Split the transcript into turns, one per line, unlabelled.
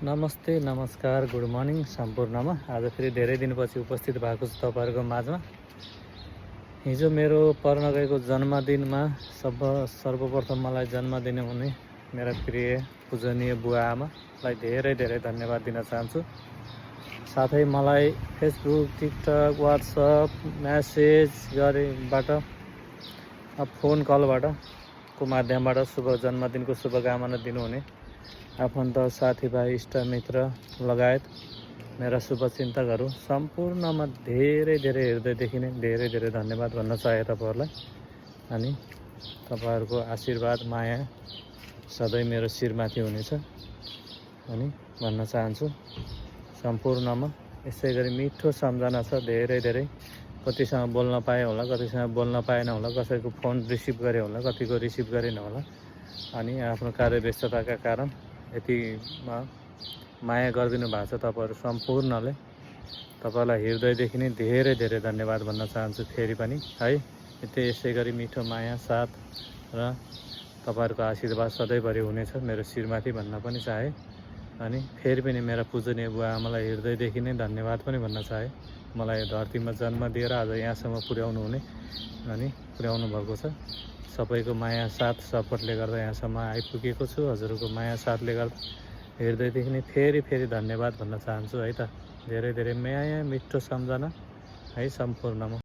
नमस्ते, नमस्कार, good morning सम्पूर्णमा। आज फेरि धेरै दिनपछि उपस्थित भएको छु तपाईँहरूको माझमा। हिजो मेरो पर्न गएको जन्मदिनमा सर्वप्रथम मलाई जन्म दिनुहुने मेरा प्रिय पूजनीय बुवा आमालाई धेरै धेरै धन्यवाद दिन चाहन्छु। साथै मलाई फेसबुक, टिकटक, वाट्सएप, म्यासेज गरेबाट, फोन कलबाट को माध्यमबाट शुभ जन्मदिनको शुभकामना दिनुहुने आफन्त, साथीभाइ, इष्टमित्र लगायत मेरा शुभचिन्तकहरू सम्पूर्णमा धेरै धेरै हृदयदेखि नै धेरै धेरै धन्यवाद भन्न चाहे तपाईँहरूलाई। अनि तपाईँहरूको आशीर्वाद, माया सधैँ मेरो शिरमाथि हुनेछ अनि भन्न चाहन्छु। सम्पूर्णमा यसै गरी मिठो सम्झना छ, धेरै धेरै कतिसँग बोल्न पाएँ होला, कतिसँग बोल्न पाएन होला, कसैको फोन रिसिभ गरेँ होला, कतिको रिसिभ गरेन होला। अनि आफ्नो कार्यव्यस्तताका कारण यतिमा माया गरिदिनु भएको छ तपाईँहरू सम्पूर्णले। तपाईँलाई हृदयदेखि नै धेरै धेरै धन्यवाद भन्न चाहन्छु फेरि पनि है। यसै गरी मिठो माया, साथ र तपाईँहरूको आशीर्वाद सधैँभरि हुनेछ मेरो शिरमाथि भन्न पनि चाहे। अनि फेरि पनि मेरा पूजनीय बुवा आमालाई हृदयदेखि नै धन्यवाद पनि भन्न चाहे। मलाई धरतीमा जन्म दिएर आज यहाँसम्म पुर्याउनु भएको छ। सबैको माया, साथ, सपोर्टले गर्दा यहाँसम्म आइपुगेको छु। हजुरको माया, साथले गर्दा हृदयदेखि नै फेरि धन्यवाद भन्न चाहन्छु है त। धेरै धेरै माया, मिठो सम्झना है सम्पूर्णमा।